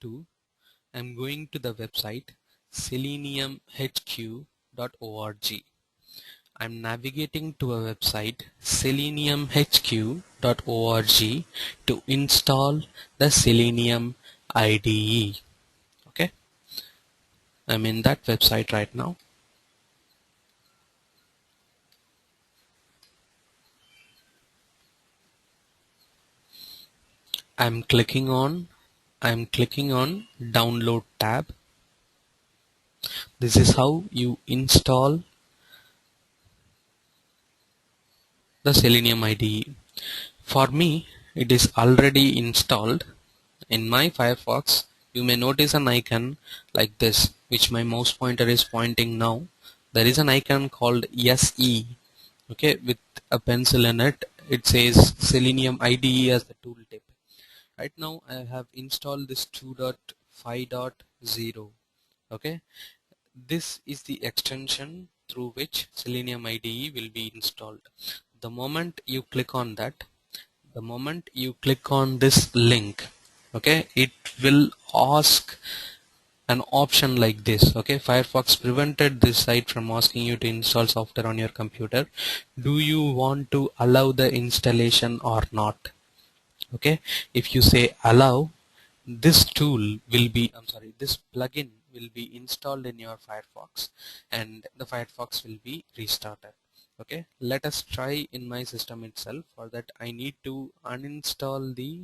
going to the website seleniumhq.org. I'm navigating to a website seleniumhq.org to install the Selenium IDE. Okay, I'm in that website right now. I'm clicking on download tab. This is how you install the Selenium IDE. For me, it is already installed. In my Firefox, you may notice an icon like this, which my mouse pointer is pointing now. There is an icon called SE, okay, with a pencil in it. It says Selenium IDE as the tooltip. Right now, I have installed this 2.5.0. Okay, this is the extension through which Selenium IDE will be installed. The moment you click on that, the moment you click on this link, okay, it will ask an option like this. Okay, Firefox prevented this site from asking you to install software on your computer. Do you want to allow the installation or not? Okay, if you say allow, this this plugin will be installed in your Firefox and the Firefox will be restarted. Okay, let us try in my system itself. For that, I need to uninstall the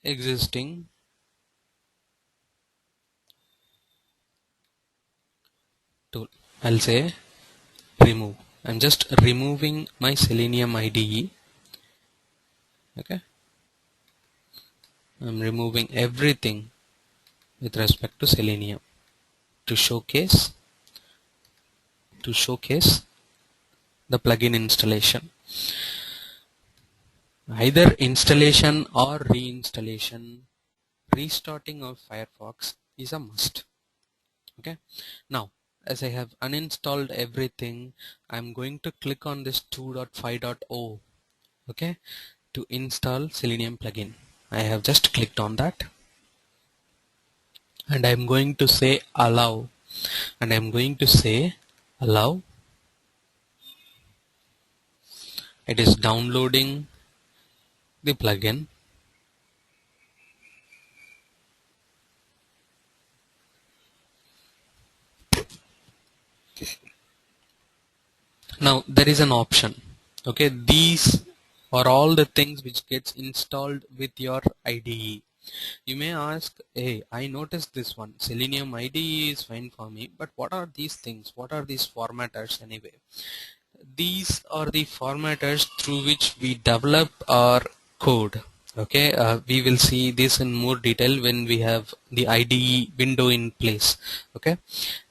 existing tool. I'll say remove. I'm just removing my Selenium IDE. Okay, I'm removing everything with respect to Selenium to showcase the plugin installation. Either installation or reinstallation, restarting of Firefox is a must. Okay, now as I have uninstalled everything, I'm going to click on this 2.5.0, okay, to install Selenium plugin. I have just clicked on that and I'm going to say allow, and I'm going to say allow. It is downloading the plugin. Now there is an option. Okay, these are all the things which gets installed with your IDE. You may ask, hey, I noticed this one, Selenium IDE is fine for me, but what are these things? What are these formatters anyway? These are the formatters through which we develop our code. Okay, we will see this in more detail when we have the IDE window in place. Okay,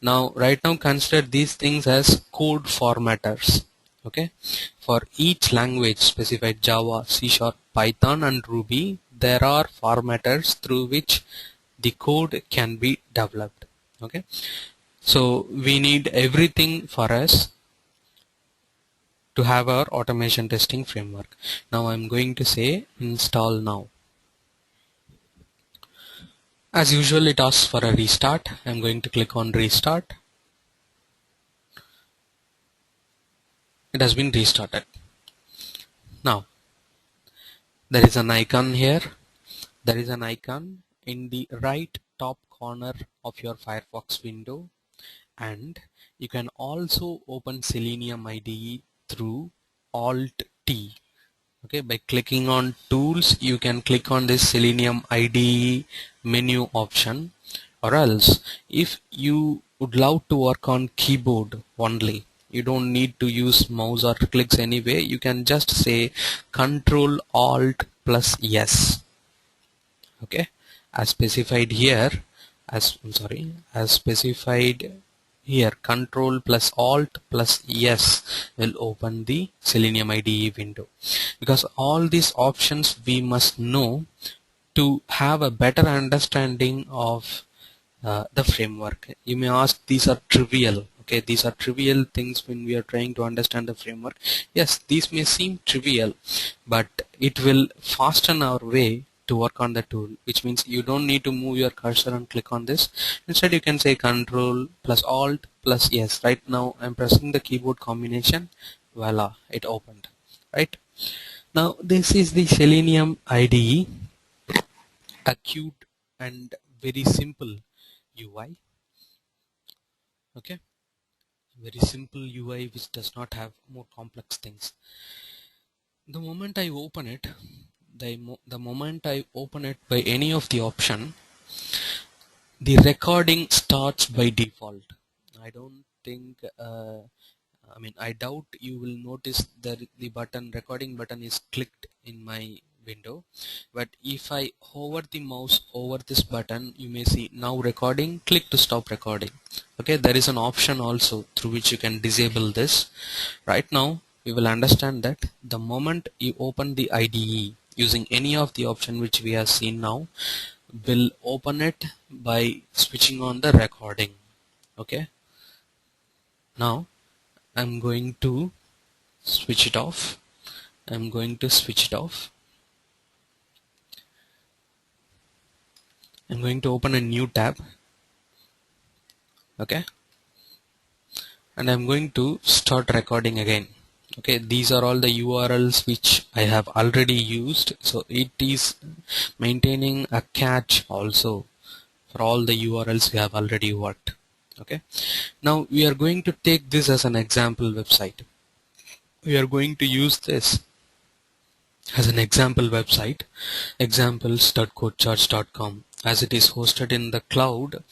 now right now consider these things as code formatters. Okay, for each language specified Java, C#, Python and Ruby, there are formatters through which the code can be developed. Okay, so we need everything for us to have our automation testing framework. Now I'm going to say install now. As usual, it asks for a restart. I'm going to click on restart. It has been restarted. Now there is an icon here. There is an icon in the right top corner of your Firefox window, and you can also open Selenium IDE through Alt T. Okay, by clicking on tools, you can click on this Selenium IDE menu option, or else if you would love to work on keyboard only, you don't need to use mouse or clicks anyway, you can just say Control Alt plus S. Okay, as specified here, as specified here, Control plus Alt plus S will open the Selenium IDE window. Because all these options we must know to have a better understanding of the framework. You may ask, these are trivial. Okay, these are trivial things when we are trying to understand the framework. Yes, these may seem trivial, but it will fasten our way to work on the tool, which means you don't need to move your cursor and click on this. Instead you can say Control plus Alt plus S. Right now I'm pressing the keyboard combination. Voila, it opened. Right now this is the Selenium IDE, a cute and very simple UI. Okay, very simple UI which does not have more complex things. The moment I open it, the moment I open it by any of the option, the recording starts by default. I don't think I doubt you will notice that the recording button is clicked in my window, but if I hover the mouse over this button, you may see now recording, click to stop recording. Okay, there is an option also through which you can disable this. Right now we will understand that the moment you open the IDE using any of the option which we have seen now, will open it by switching on the recording. Okay, now I'm going to switch it off. I'm going to switch it off. I'm going to open a new tab. Okay, and I'm going to start recording again. Okay, these are all the URLs which I have already used, so it is maintaining a cache also for all the URLs we have already worked. Okay, now we are going to take this as an example website. We are going to use this as an example website, examples.codecharts.com. As it is hosted in the cloud,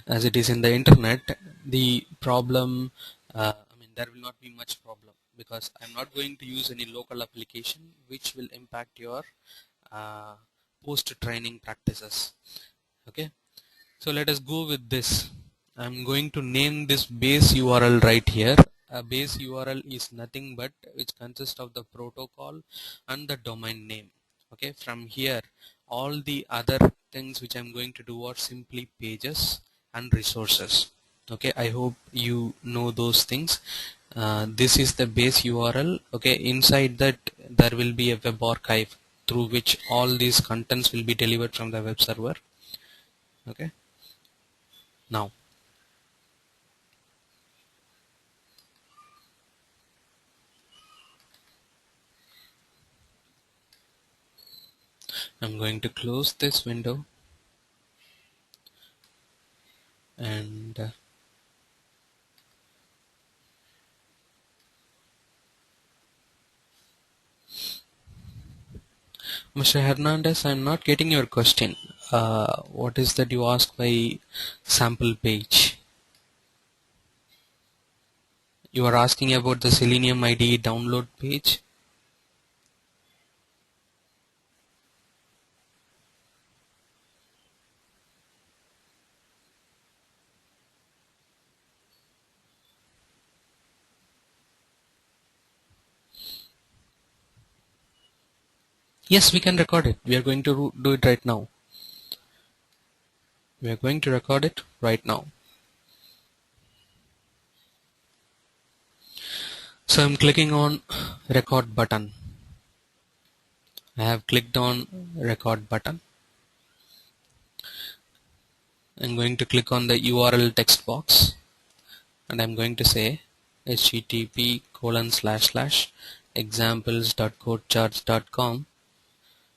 as it is in the internet, the problem, there will not be much problem, because I'm not going to use any local application which will impact your uh, post-training practices. Okay, so let us go with this. I'm going to name this base URL right here. A base URL is nothing but which consists of the protocol and the domain name. Okay, from here all the other things which I'm going to do are simply pages and resources. Okay, I hope you know those things. This is the base URL. Okay, inside that there will be a web archive through which all these contents will be delivered from the web server. Okay, now I'm going to close this window and Mr. Hernandez, I'm not getting your question. What is that you ask by sample page? You are asking about the Selenium IDE download page? Yes, we can record it. We are going to do it right now. We are going to record it right now. So I'm clicking on record button. I have clicked on record button. I'm going to click on the URL text box and I'm going to say http://examples.codecharts.com.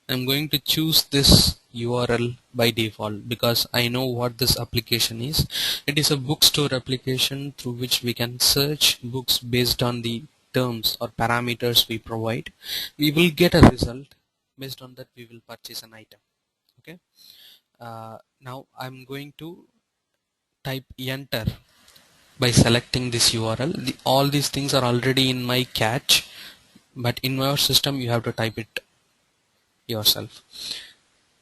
I'm going to choose this URL by default because I know what this application is. It is a bookstore application through which we can search books based on the terms or parameters we provide. We will get a result. Based on that we will purchase an item. Okay. Now I'm going to type enter by selecting this URL. All these things are already in my cache, but in your system you have to type it yourself.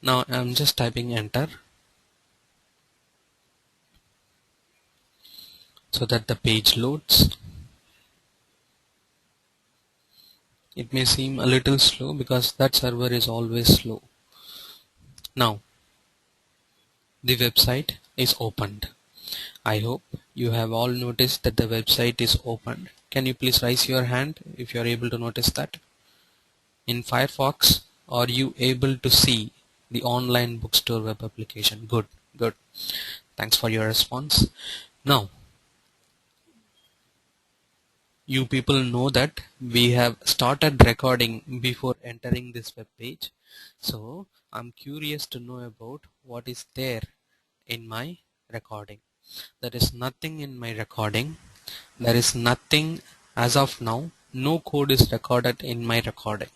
Now I'm just typing enter so that the page loads. It may seem a little slow because that server is always slow. Now the website is opened. I hope you have all noticed that the website is opened. Can you please raise your hand if you are able to notice that? In Firefox, are you able to see the online bookstore web application. Good, good. Thanks for your response. Now, you people know that we have started recording before entering this web page. So I'm curious to know about what is there in my recording. There is nothing in my recording. There is nothing as of now. No code is recorded in my recording.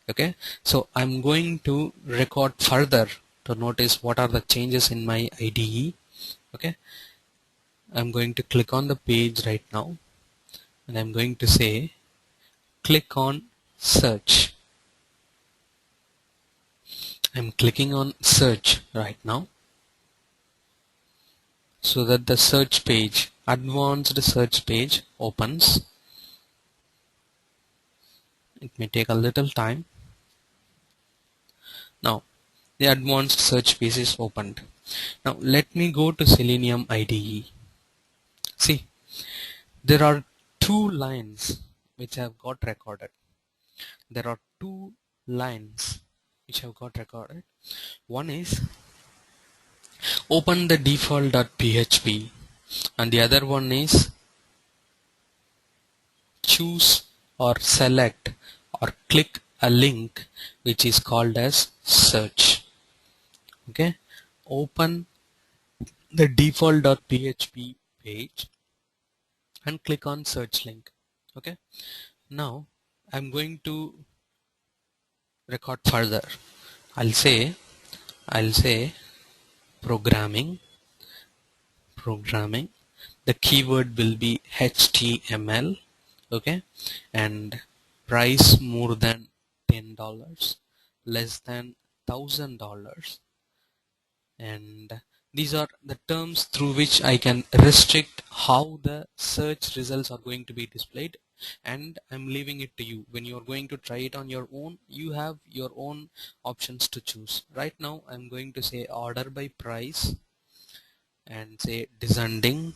Okay, so I'm going to record further to notice what are the changes in my IDE. Okay, I'm going to click on the page right now and I'm going to say click on search. I'm clicking on search right now so that the search page, advanced search page opens. It may take a little time. Now the advanced search page is opened. Now let me go to Selenium IDE. See, there are two lines which have got recorded. There are two lines which have got recorded. One is open the default.php and the other one is choose or select or click a link which is called as search. Okay, open the default.php page and click on search link. Okay, now I'm going to record further. I'll say programming. The keyword will be HTML. Okay, and price more than $10, less than $1,000, and these are the terms through which I can restrict how the search results are going to be displayed, and I'm leaving it to you. When you're going to try it on your own, you have your own options to choose. Right now I'm going to say order by price and say descending,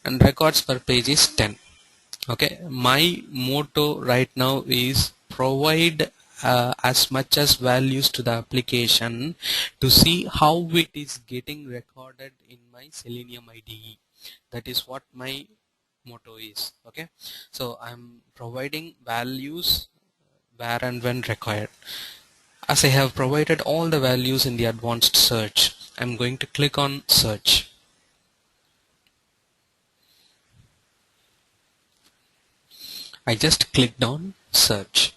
and records per page is 10. Okay, my motto right now is provide as much as values to the application to see how it is getting recorded in my Selenium IDE. That is what my motto is. Okay, so I'm providing values where and when required. As I have provided all the values in the advanced search, I'm going to click on search. I just clicked on search.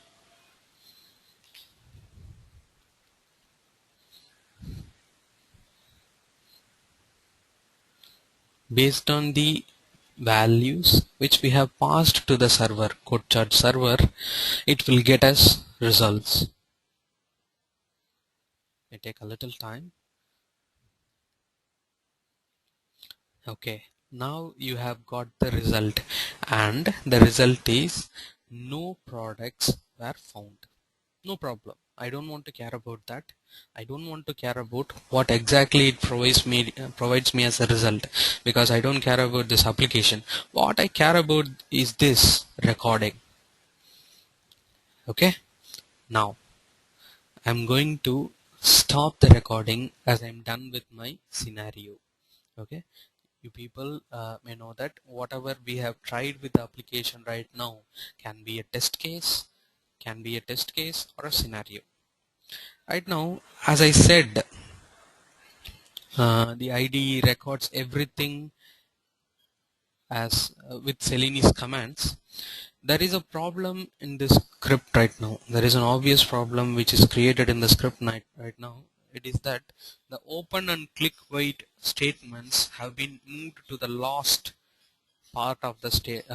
Based on the values which we have passed to the server, code charge server, it will get us results. It take a little time. Okay, now you have got the result, and the result is no products were found. No problem. I don't want to care about that. I don't want to care about what exactly it provides me as a result, because I don't care about this application. What I care about is this recording. Okay, now I'm going to stop the recording as I'm done with my scenario. Okay, you people may know that whatever we have tried with the application right now can be a test case, or a scenario. Right now, as I said, the IDE records everything as with Selenium's commands. There is a problem in this script right now. There is an obvious problem which is created in the script right now. It is that the open and click wait statements have been moved to the last part of the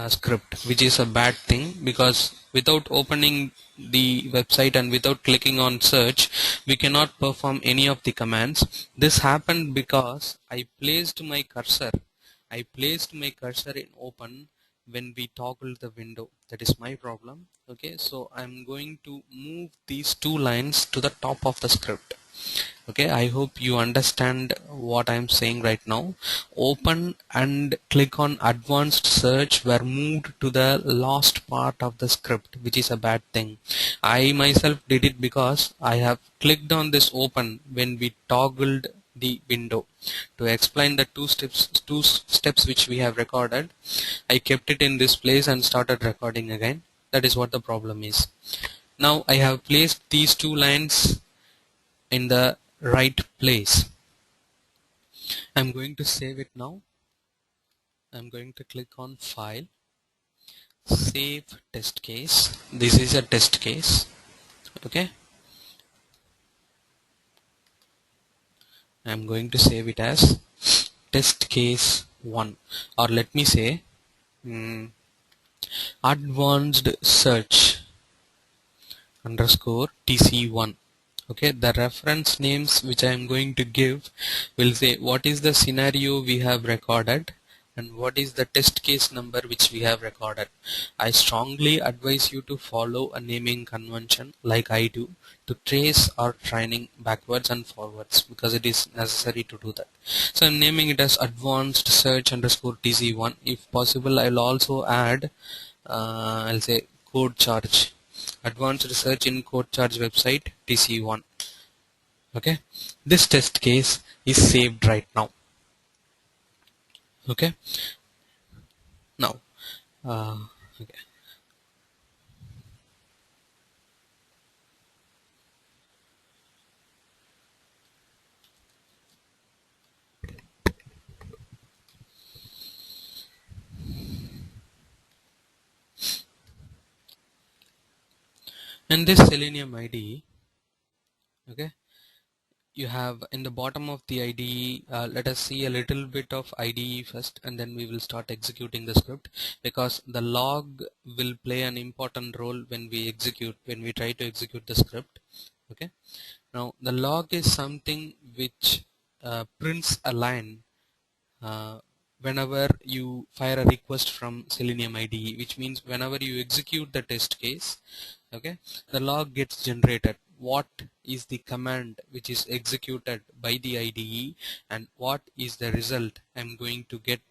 script, which is a bad thing, because without opening the website and without clicking on search, we cannot perform any of the commands. This happened because I placed my cursor in open when we toggled the window. That is my problem. Okay, so I'm going to move these two lines to the top of the script. Okay, I hope you understand what I'm saying right now. Open and click on advanced search were moved to the last part of the script, which is a bad thing. I myself did it because I have clicked on this open when we toggled the window. To explain the two steps which we have recorded, I kept it in this place and started recording again. That is what the problem is. Now I have placed these two lines in the right place. I'm going to save it now. I'm going to click on File, Save Test Case. This is a test case. Okay. I'm going to save it as test case 1, or let me say advanced search underscore tc1. Okay, the reference names which I am going to give will say what is the scenario we have recorded and what is the test case number which we have recorded. I strongly advise you to follow a naming convention like I do, to trace our training backwards and forwards, because it is necessary to do that. So I'm naming it as advanced search underscore tc1. If possible, I'll also add I'll say code charge, advanced research in code charge website tc1. Okay, this test case is saved right now. Okay, now okay. And this Selenium IDE, okay, you have in the bottom of the IDE, let us see a little bit of IDE first, and then we will start executing the script, because the log will play an important role when we try to execute the script. Okay, now the log is something which prints a line uh, whenever you fire a request from Selenium IDE, which means whenever you execute the test case, okay, the log gets generated. What is the command which is executed by the IDE, and what is the result I'm going to get,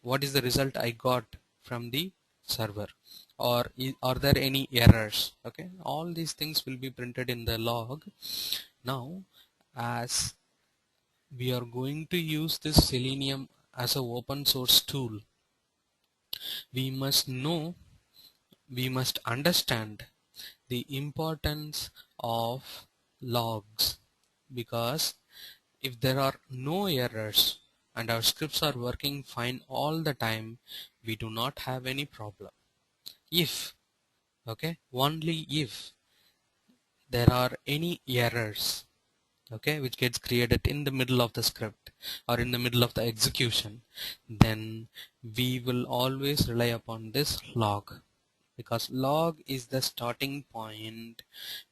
what is the result I got from the server, or are there any errors? Okay, all these things will be printed in the log. Now, as we are going to use this Selenium as an open source tool, we must understand the importance of logs, because if there are no errors and our scripts are working fine all the time, we do not have any problem. If, okay, only if there are any errors, okay, which gets created in the middle of the script or in the middle of the execution, then we will always rely upon this log, because log is the starting point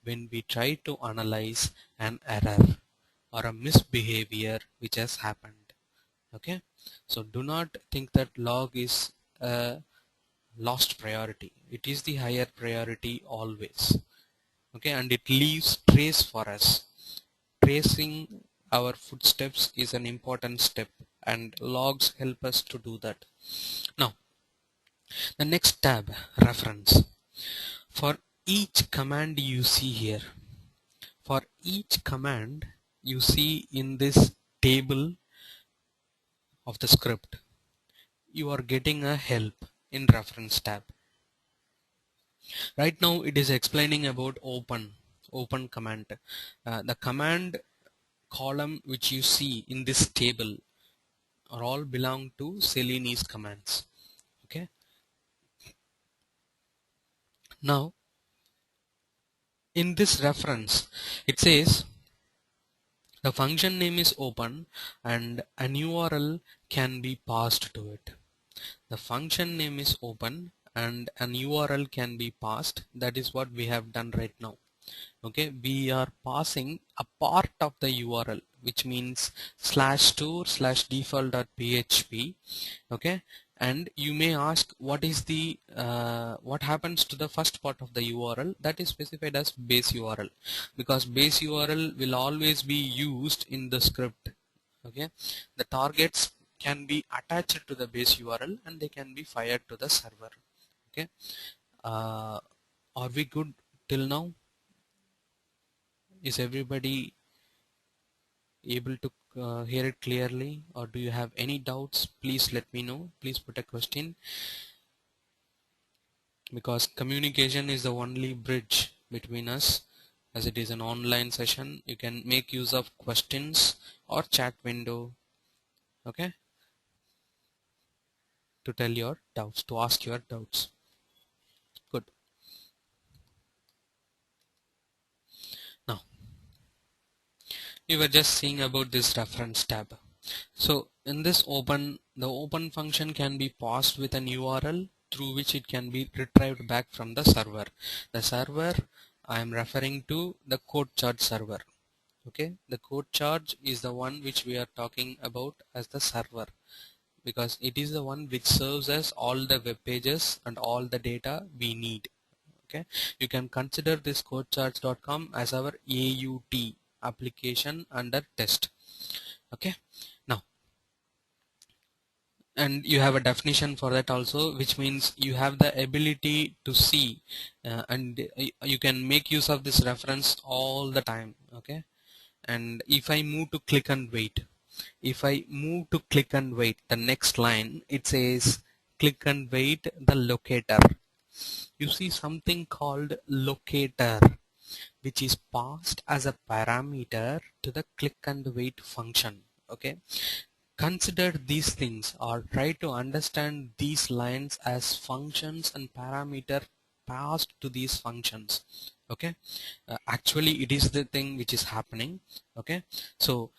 when we try to analyze an error or a misbehavior which has happened. Okay, so do not think that log is a lost priority. It is the higher priority always. Okay, and it leaves trace for us. Tracing our footsteps is an important step, and logs help us to do that. Now, the next tab, reference. For each command you see here, for each command you see in this table of the script, you are getting a help in reference tab. Right now it is explaining about open command. The command column which you see in this table are all belong to Selenium commands. Okay, now in this reference it says the function name is open and an URL can be passed to it. The function name is open and an URL can be passed. That is what we have done right now. Okay, we are passing a part of the URL, which means /store/default.php. Okay, and you may ask what is the what happens to the first part of the URL that is specified as base URL, because base URL will always be used in the script. Okay, the targets can be attached to the base URL and they can be fired to the server. Okay, uh, are we good till now? Is everybody able to hear it clearly, or do you have any doubts? Please let me know. Please put a question, because communication is the only bridge between us. As it is an online session, you can make use of questions or chat window, okay, to tell your doubts, to ask your doubts. Good. Now we were just seeing about this reference tab. So in this open, the open function can be passed with an URL through which it can be retrieved back from the server. The server I am referring to the code charge server. Okay, the code charge is the one which we are talking about as the server, because it is the one which serves as all the web pages and all the data we need. Okay, you can consider this codecharge.com as our AUT, application under test. Okay, now, and you have a definition for that also, which means you have the ability to see and you can make use of this reference all the time. Okay, and if I move to click and wait, the next line it says click and wait the locator. You see something called locator, which is passed as a parameter to the click and wait function. Okay, consider these things or try to understand these lines as functions and parameter passed to these functions. Okay, actually it is the thing which is happening. Okay, so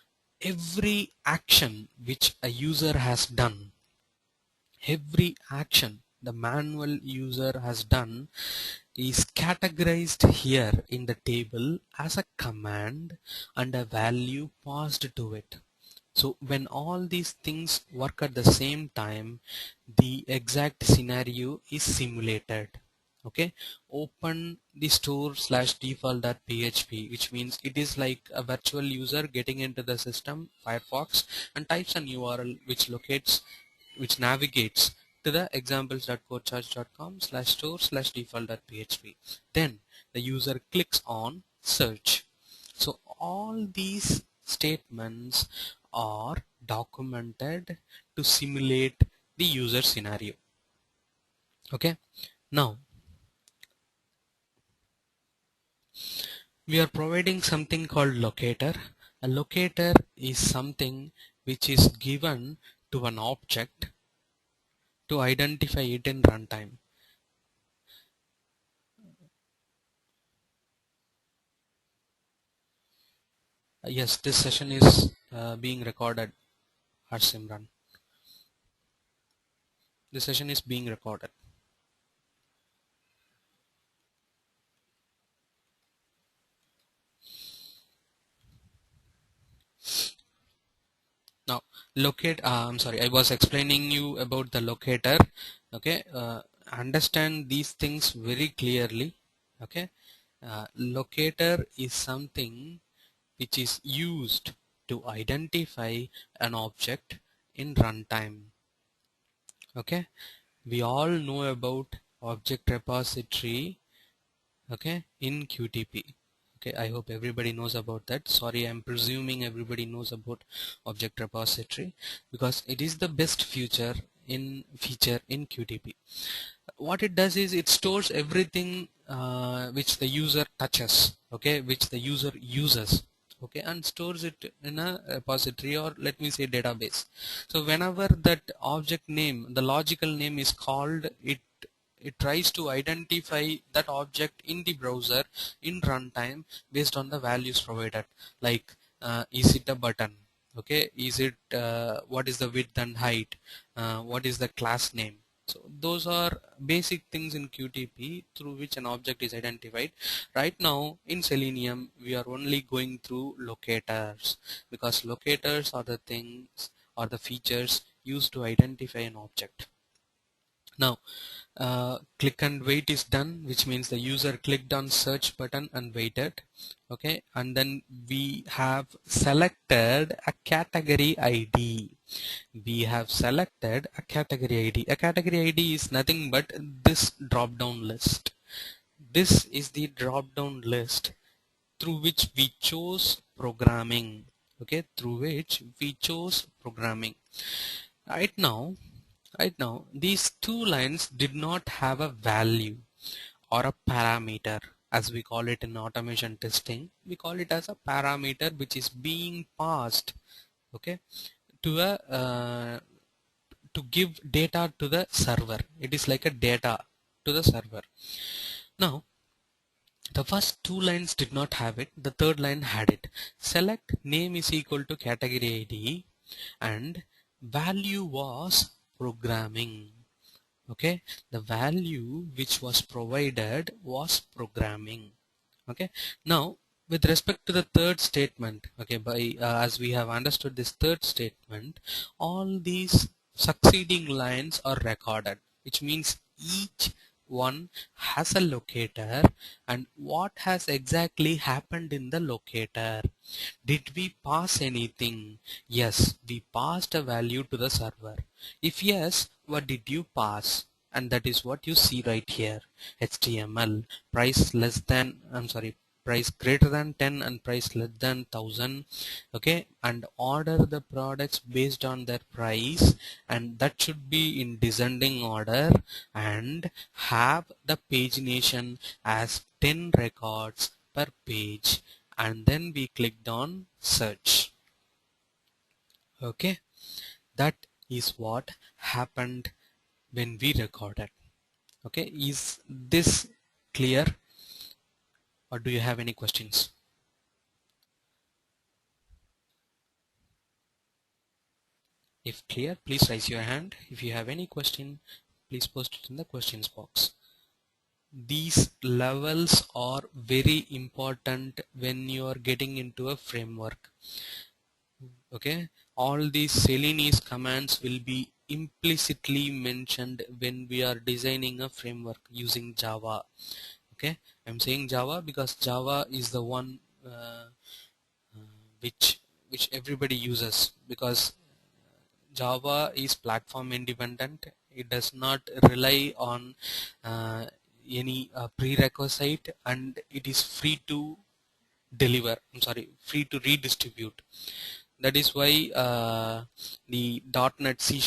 every action which a user has done, every action the manual user has done is categorized here in the table as a command and a value passed to it. So when all these things work at the same time, the exact scenario is simulated. Okay, open the store/default.php, which means it is like a virtual user getting into the system Firefox and types an URL which navigates to the examples.codecharge.com/store/default.php. Then the user clicks on search. So all these statements are documented to simulate the user scenario. Okay, now we are providing something called locator. A locator is something which is given to an object to identify it in runtime. Yes, this session is being recorded, Simran. This session is being recorded. Now I'm sorry, I was explaining you about the locator. Okay, understand these things very clearly. Okay, locator is something which is used to identify an object in runtime. Okay, we all know about object repository, okay, in QTP. Okay, I hope everybody knows about that. Sorry, I'm presuming everybody knows about object repository, because it is the best feature in QTP. What it does is it stores everything which the user touches, okay, which the user uses, okay, and stores it in a repository, or let me say database. So whenever that object name, the logical name is called, it tries to identify that object in the browser in runtime based on the values provided, like is it a button, okay, is it what is the width and height, what is the class name. So those are basic things in QTP through which an object is identified. Right now in Selenium we are only going through locators, because locators are the things or the features used to identify an object. Now click and wait is done, which means the user clicked on search button and waited. Okay, and then we have selected a category ID. We have selected a category ID. A category ID is nothing but this drop down list. This is the drop down list through which we chose programming. Okay, through which we chose programming. Right now, these two lines did not have a value or a parameter, as we call it in automation testing. We call it as a parameter which is being passed, okay, to a to give data to the server. It is like a data to the server. Now the first two lines did not have it, the third line had it. Select name is equal to category ID and value was programming. Okay, the value which was provided was programming. Okay, now with respect to the third statement, okay, as we have understood this third statement, all these succeeding lines are recorded, which means each one has a locator and what has exactly happened in the locator. Did we pass anything? Yes, we passed a value to the server. If yes, what did you pass? And that is what you see right here. HTML, price less than, I'm sorry, price greater than 10 and price less than 1000. Okay, and order the products based on their price, and that should be in descending order, and have the pagination as 10 records per page, and then we clicked on search. Okay, that is what happened when we recorded. Okay, is this clear, or do you have any questions? If clear, please raise your hand. If you have any question, please post it in the questions box. These levels are very important when you are getting into a framework. Okay, all these Selenium commands will be implicitly mentioned when we are designing a framework using Java. Okay, I'm saying Java because Java is the one which everybody uses, because Java is platform independent. It does not rely on uh, any prerequisite, and it is free to deliver. I'm sorry, free to redistribute. That is why the .NET C#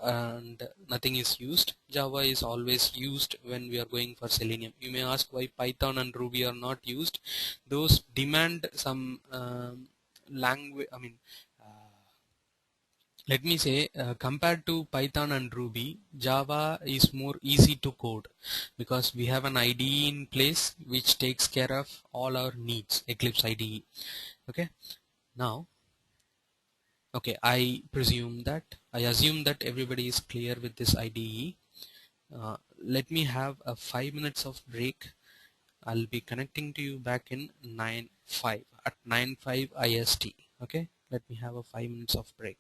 and nothing is used. Java is always used when we are going for Selenium. You may ask why Python and Ruby are not used. Those demand some language. I mean, let me say, compared to Python and Ruby, Java is more easy to code because we have an IDE in place which takes care of all our needs. Eclipse IDE. Okay. Now, okay, I assume that everybody is clear with this IDE. Let me have a 5 minutes of break. I'll be connecting to you back in 9:05 at 9:05 IST. Okay, let me have a 5 minutes of break.